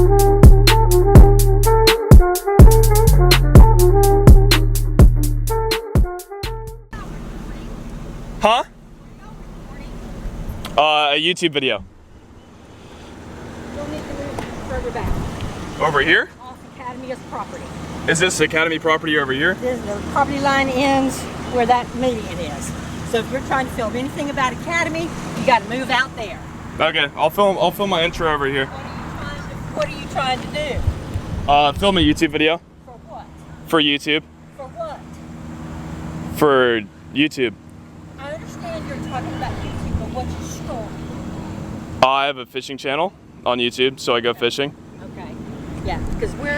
Huh? A YouTube video. You'll need to move further back. Over here? Off Academy's property. Is this Academy property over here? The property line ends where that median is. So if you're trying to film anything about Academy, you got to move out there. Okay, I'll film my intro over here. What are you trying to do? Film a YouTube video. For what? For YouTube. For what? For YouTube. I understand you're talking about YouTube, but what's your story? I have a fishing channel on YouTube, so I go fishing. Okay. Yeah, because we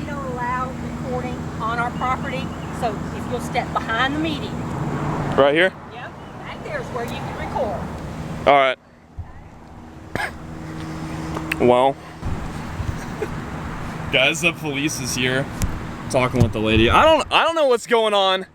don't allow recording on our property. So if you'll step behind the median. Right here? Yep. Back there is where you can record. All right. Well, guys, the police is here talking with the lady. I don't know what's going on.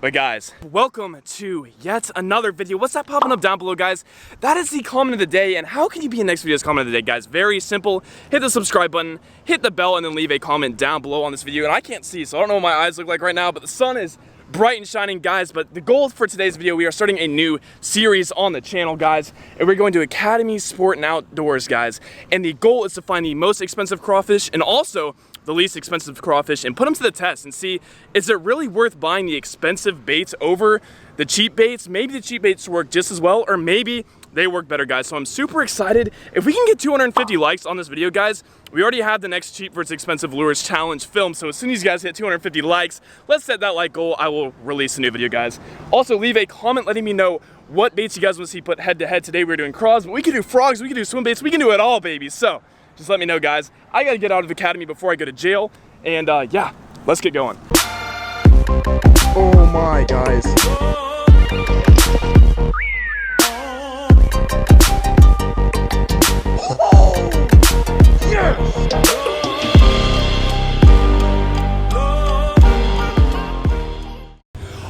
But guys, welcome to yet another video. What's that popping up down below, guys? That is the comment of the day. And how can you be in next video's comment of the day, guys? Very simple. Hit the subscribe button, hit the bell, and then leave a comment down below on this video. And I can't see, so I don't know what my eyes look like right now, but the sun is bright and shining, guys. But the goal for today's video, we are starting a new series on the channel, guys, and we're going to Academy Sport and Outdoors, guys. And the goal is to find the most expensive crawfish and also the least expensive crawfish and put them to the test and see, is it really worth buying the expensive baits over the cheap baits? Maybe the cheap baits work just as well, or maybe they work better, guys. So I'm super excited. If we can get 250 likes on this video, guys, we already have the next cheap versus expensive lures challenge film. So as soon as you guys hit 250 likes, let's set that like goal. I will release a new video, guys. Also, leave a comment letting me know what baits you guys want to see put head to head. Today we're doing craws, but we can do frogs, we can do swim baits, we can do it all, baby. So just let me know, guys. I gotta get out of Academy before I go to jail. And yeah, let's get going. Oh my, guys. Oh, yes!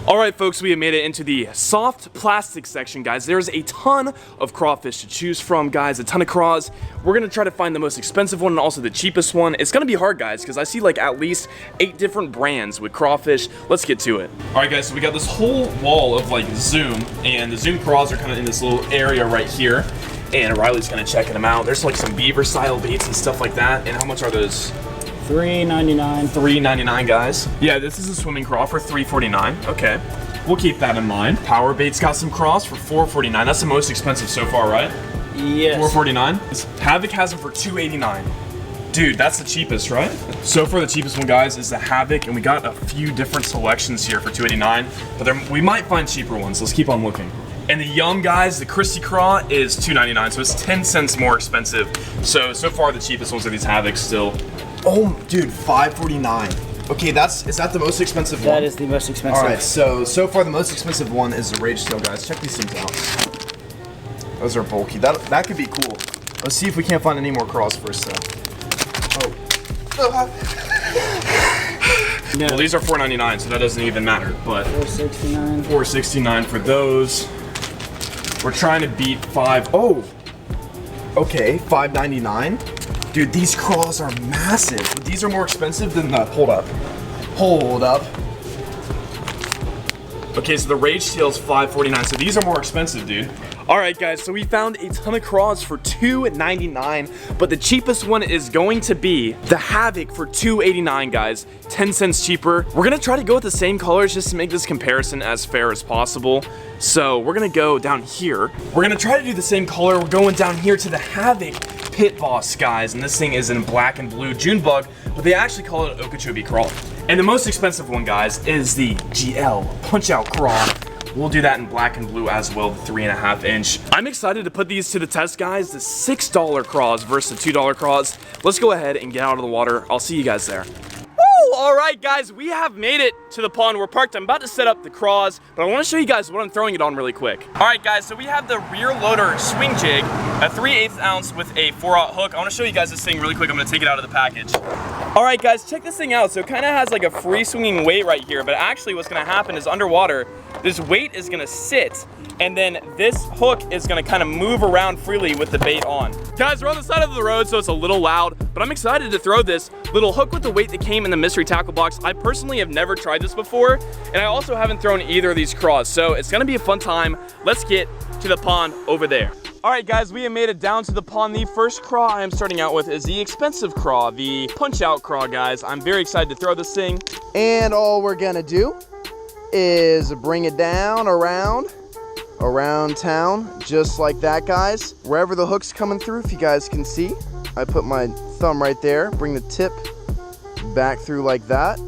All right, folks, we have made it into the soft plastic section, guys. There's a ton of crawfish to choose from, guys, a ton of craws. We're gonna try to find the most expensive one and also the cheapest one. It's gonna be hard, guys, because I see like at least 8 different brands with crawfish. Let's get to it. All right, guys, so we got this whole wall of like Zoom, and the Zoom craws are kind of in this little area right here. And Riley's gonna check them out. There's like some beaver style baits and stuff like that. And how much are those? $3.99. $3.99, guys. Yeah, this is a swimming craw for $3.49. Okay, we'll keep that in mind. Power Bait's got some craws for $4.49. That's the most expensive so far, right? Yes. $4.49. Havoc has them for $2.89. Dude, that's the cheapest, right? So far, the cheapest one, guys, is the Havoc, and we got a few different selections here for $2.89. But we might find cheaper ones. Let's keep on looking. And the Yum, guys, the Christy Craw is $2.99, so it's 10 cents more expensive. So far, the cheapest ones are these Havocs still. Oh, dude, $5.49. Okay, is that the most expensive one? That is the most expensive. All right, so far the most expensive one is the Rage Tail, guys. Check these things out. Those are bulky. That could be cool. Let's see if we can't find any more craws first, though. Oh. No. Well, these are $4.99, so that doesn't even matter. But $4.69. $4.69 for those. We're trying to beat Oh. Okay, $5.99. Dude, these craws are massive. But these are more expensive than the. Hold up. Okay, so the Rage Tail's $5.49. So these are more expensive, dude. All right, guys. So we found a ton of craws for $2.99, but the cheapest one is going to be the Havoc for $2.89, guys. 10 cents cheaper. We're gonna try to go with the same colors just to make this comparison as fair as possible. So we're gonna go down here. We're gonna try to do the same color. We're going down here to the Havoc Pit Boss, guys, and this thing is in black and blue June bug, but they actually call it Okeechobee Craw. And the most expensive one, guys, is the GL Punch Out Craw. We'll do that in black and blue as well, the 3.5 inch. I'm excited to put these to the test, guys. The $6 craws versus the $2 craws. Let's go ahead and get out of the water. I'll see you guys there. All right, guys, we have made it to the pond. We're parked. I'm about to set up the craws, but I want to show you guys what I'm throwing it on really quick. All right, guys, so we have the rear loader swing jig, a 3/8 ounce with a 4/0 hook. I want to show you guys this thing really quick. I'm going to take it out of the package. All right, guys, check this thing out. So it kind of has like a free swinging weight right here, but actually what's going to happen is underwater, this weight is gonna sit, and then this hook is gonna kind of move around freely with the bait on. Guys, we're on the side of the road, so it's a little loud, but I'm excited to throw this little hook with the weight that came in the mystery tackle box. I personally have never tried this before, and I also haven't thrown either of these craws, so it's gonna be a fun time. Let's get to the pond over there. All right, guys, we have made it down to the pond. The first craw I am starting out with is the expensive craw, the punch-out craw, guys. I'm very excited to throw this thing. And all we're gonna do is bring it down around town, just like that, guys. Wherever the hook's coming through, if you guys can see, I put my thumb right there, bring the tip back through like that,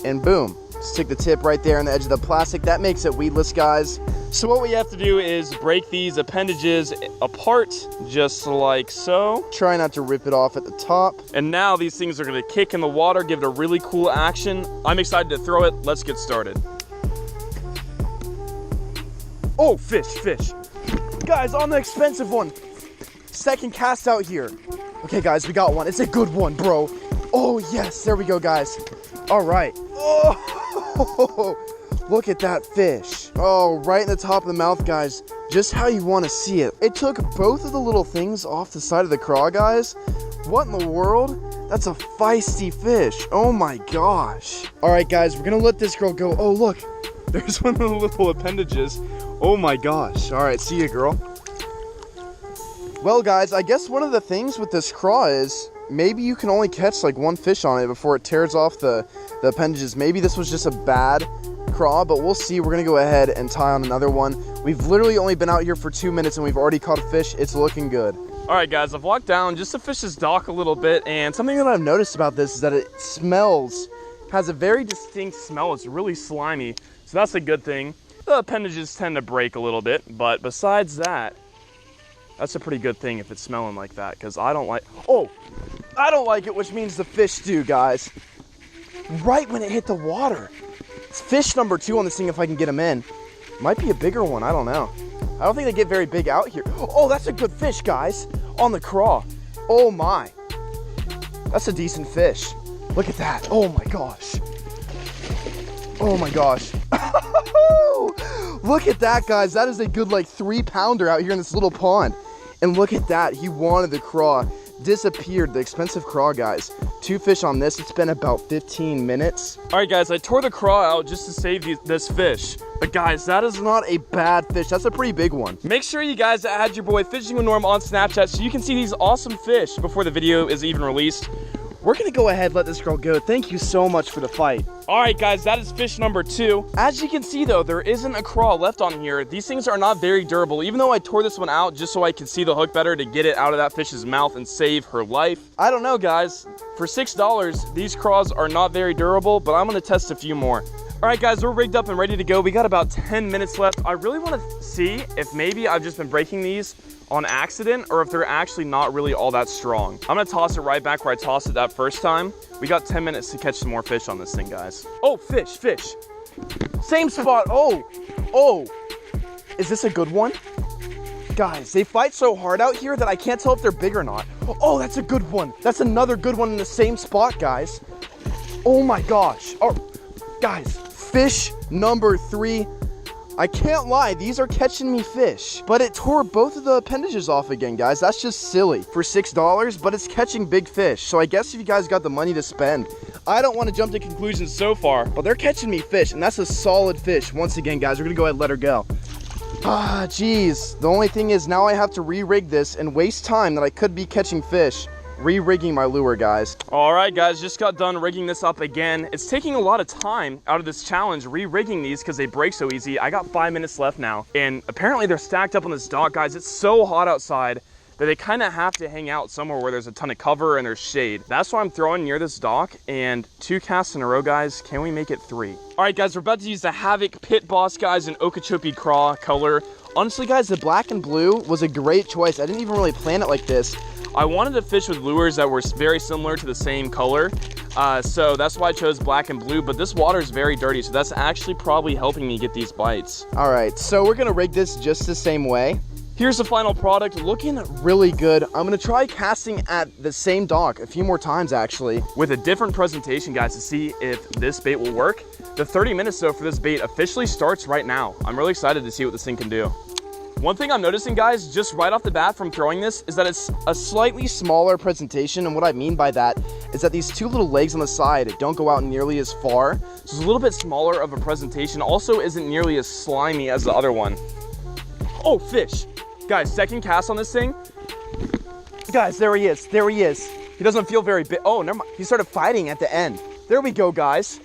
and boom. Stick the tip right there on the edge of the plastic. That makes it weedless, guys. So what we have to do is break these appendages apart, just like so. Try not to rip it off at the top. And now these things are gonna kick in the water, give it a really cool action. I'm excited to throw it. Let's get started. Oh, fish, fish. Guys, on the expensive one. Second cast out here. Okay, guys, we got one. It's a good one, bro. Oh, yes, there we go, guys. All right. Oh, look at that fish. Oh, right in the top of the mouth, guys. Just how you want to see it. It took both of the little things off the side of the craw, guys. What in the world? That's a feisty fish. Oh my gosh. All right, guys, we're gonna let this girl go. Oh, look, there's one of the little appendages. Oh my gosh. All right, see you, girl. Well, guys, I guess one of the things with this craw is maybe you can only catch like one fish on it before it tears off the appendages. Maybe this was just a bad craw, but we'll see. We're gonna go ahead and tie on another one. We've literally only been out here for 2 minutes and we've already caught a fish. It's looking good. All right, guys, I've walked down just to fish this dock a little bit, and Something that I've noticed about this is that it has a very distinct smell. It's really slimy, so that's a good thing. The appendages tend to break a little bit, but besides that, that's a pretty good thing if it's smelling like that, because I don't like it, which means the fish do, guys. Right when it hit the water. It's fish number 2 on this thing if I can get him in. Might be a bigger one, I don't know. I don't think they get very big out here. Oh, that's a good fish, guys, on the craw. Oh my. That's a decent fish. Look at that. Oh my gosh. Oh my gosh. Look at that, guys. That is a good like 3-pounder out here in this little pond. And look at that. He wanted the craw. Disappeared. The expensive craw, guys. 2 fish on this. It's been about 15 minutes. All right, guys, I tore the craw out just to save this fish. But guys, that is Not a bad fish. That's a pretty big one. Make sure you guys add your boy Fishing with Norm on Snapchat so you can see these awesome fish before the video is even released. We're gonna go ahead and let this girl go. Thank you so much for the fight. All right, guys, that is fish number 2. As you can see, though, there isn't a craw left on here. These things are not very durable, even though I tore this one out just so I could see the hook better to get it out of that fish's mouth and save her life. I don't know, guys. For $6, these craws are not very durable, but I'm gonna test a few more. All right, guys, we're rigged up and ready to go. We got about 10 minutes left. I really want to see if maybe I've just been breaking these on accident or if they're actually not really all that strong. I'm gonna toss it right back where I tossed it that first time. We got 10 minutes to catch some more fish on this thing, guys. Oh, fish, fish. Same spot. Oh. Is this a good one? Guys, they fight so hard out here that I can't tell if they're big or not. Oh, that's a good one. That's another good one in the same spot, guys. Oh my gosh. Oh, guys, fish number 3. I can't lie, these are catching me fish. But it tore both of the appendages off again, guys. That's just silly for $6, but it's catching big fish. So I guess if you guys got the money to spend, I don't want to jump to conclusions so far, but they're catching me fish, and that's a solid fish. Once again, guys, we're gonna go ahead and let her go. Ah, geez. The only thing is now I have to re-rig this and waste time that I could be catching fish. Re-rigging my lure, guys. All right, guys, just got done rigging this up again. It's taking a lot of time out of this challenge re-rigging these because they break so easy. I got 5 minutes left now, and apparently they're stacked up on this dock, guys. It's so hot outside that they kind of have to hang out somewhere where there's a ton of cover and there's shade. That's why I'm throwing near this dock, and 2 casts in a row, guys. Can we make it 3? All right, guys, we're about to use the Havoc Pit Boss, guys, in Okeechobee Craw color. Honestly, guys, the black and blue was a great choice. I didn't even really plan it like this. I wanted to fish with lures that were very similar to the same color, so that's why I chose black and blue, but this water is very dirty, so that's actually probably helping me get these bites. All right, so we're gonna rig this just the same way. Here's the final product, looking really good. I'm gonna try casting at the same dock a few more times, actually. With a different presentation, guys, to see if this bait will work. The 30 minutes though for this bait officially starts right now. I'm really excited to see what this thing can do. One thing I'm noticing, guys, just right off the bat from throwing this, is that it's a slightly smaller presentation. And what I mean by that is that these two little legs on the side don't go out nearly as far. So it's a little bit smaller of a presentation. Also isn't nearly as slimy as the other one. Oh, fish. Guys, second cast on this thing. Guys, there he is. There he is. He doesn't feel very big. Oh, never mind. He started fighting at the end. There we go, guys.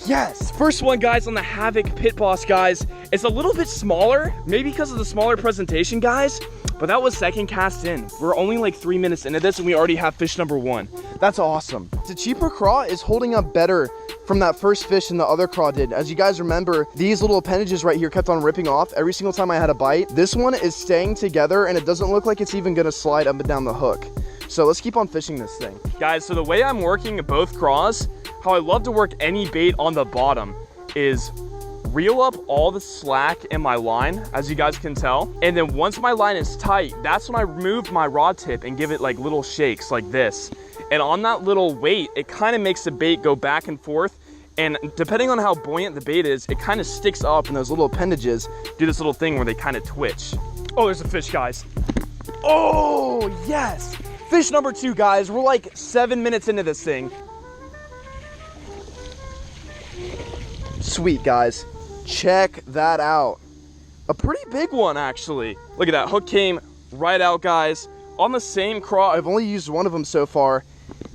Yes, first one, guys, on the Havoc Pit Boss, guys. It's a little bit smaller, maybe because of the smaller presentation, guys, but that was second cast in. We're only like 3 minutes into this and we already have fish number 1. That's awesome. The cheaper craw is holding up better from that first fish than the other craw did. As you guys remember, these little appendages right here kept on ripping off every single time I had a bite. This one is staying together and it doesn't look like it's even gonna slide up and down the hook. So let's keep on fishing this thing. Guys, so the way I'm working both craws, how I love to work any bait on the bottom is reel up all the slack in my line, as you guys can tell. And then once my line is tight, that's when I remove my rod tip and give it like little shakes like this. And on that little weight, it kind of makes the bait go back and forth. And depending on how buoyant the bait is, it kind of sticks up and those little appendages do this little thing where they kind of twitch. Oh, there's a fish, guys. Oh, yes. Fish number 2, guys. We're like 7 minutes into this thing. Sweet, guys. Check that out. A pretty big one, actually. Look at that. Hook came right out, guys. On the same craw. I've only used one of them so far.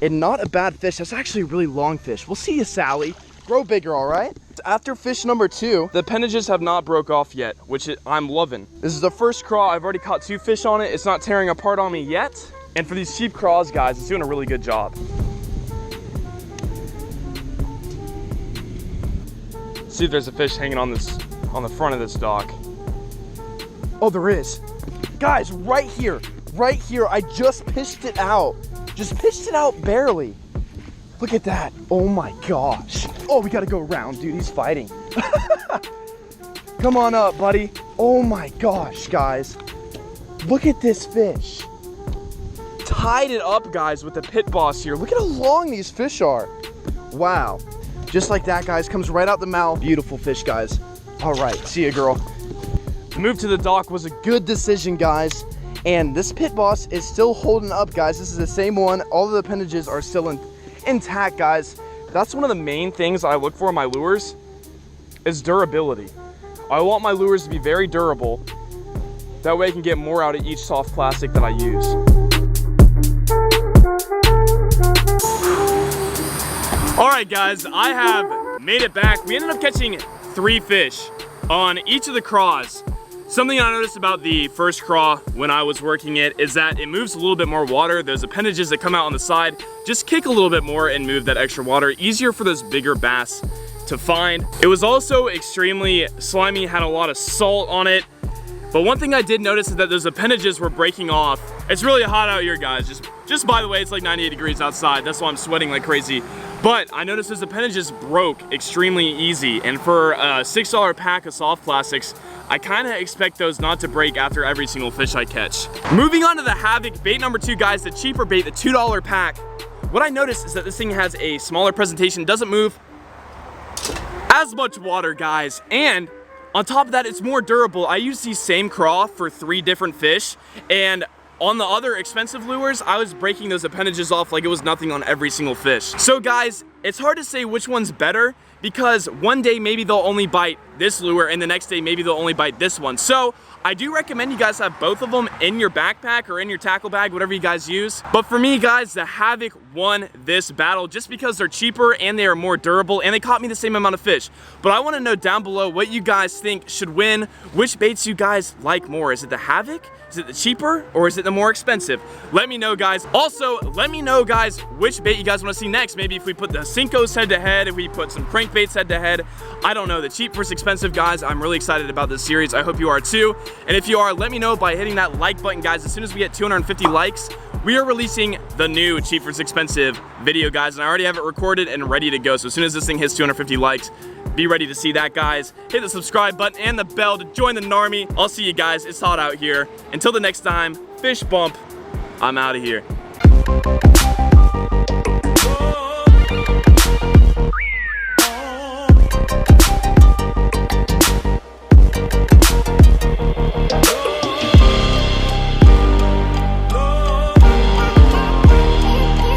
And not a bad fish. That's actually a really long fish. We'll see you, Sally. Grow bigger, all right? After fish number 2, the appendages have not broke off yet, which I'm loving. This is the first craw. I've already caught 2 fish on it. It's not tearing apart on me yet. And for these cheap craws, guys, it's doing a really good job. See if there's a fish hanging on the front of this dock. Oh, there is. Guys, right here, I just pitched it out. Just pitched it out barely. Look at that. Oh my gosh. Oh, we gotta go around, dude. He's fighting. Come on up, buddy. Oh my gosh, guys. Look at this fish. Tied it up, guys, with the pit boss here. Look at how long these fish are. Wow. Just like that, guys, comes right out the mouth. Beautiful fish, guys. All right, see ya, girl. The move to the dock was a good decision, guys. And this pit boss is still holding up, guys. This is the same one. All of the appendages are still intact, guys. That's one of the main things I look for in my lures is durability. I want my lures to be very durable. That way I can get more out of each soft plastic that I use. All right, guys, I have made it back. We ended up catching 3 fish on each of the craws. Something I noticed about the first craw when I was working it is that it moves a little bit more water. Those appendages that come out on the side just kick a little bit more and move that extra water. Easier for those bigger bass to find. It was also extremely slimy, had a lot of salt on it. But one thing I did notice is that those appendages were breaking off. It's really hot out here, guys. Just by the way, it's like 98 degrees outside. That's why I'm sweating like crazy. But I noticed those appendages broke extremely easy. And for a $6 pack of soft plastics, I kind of expect those not to break after every single fish I catch. Moving on to the Havoc bait number 2, guys, the cheaper bait, the $2 pack. What I noticed is that this thing has a smaller presentation, doesn't move as much water, guys. And on top of that, it's more durable. I use these same craw for 3 different fish, and on the other expensive lures, I was breaking those appendages off like it was nothing on every single fish. So guys, it's hard to say which one's better because one day maybe they'll only bite this lure and the next day maybe they'll only bite this one. So I do recommend you guys have both of them in your backpack or in your tackle bag, whatever you guys use. But for me, guys, the Havoc won this battle just because they're cheaper and they are more durable and they caught me the same amount of fish. But I want to know down below what you guys think should win, which baits you guys like more. Is it the Havoc? Is it the cheaper or is it the more expensive? Let me know, guys. Also, let me know, guys, which bait you guys want to see next. Maybe if we put the Cincos head to head, if we put some crankbaits head to head. I don't know. The cheap versus expensive, guys. I'm really excited about this series. I hope you are too. And if you are, let me know by hitting that like button, guys. As soon as we get 250 likes, we are releasing the new cheap versus expensive video, guys. And I already have it recorded and ready to go. So as soon as this thing hits 250 likes, be ready to see that, guys. Hit the subscribe button and the bell to join the Narmy. I'll see you guys. It's hot out here. Until the next time, fish bump. I'm out of here.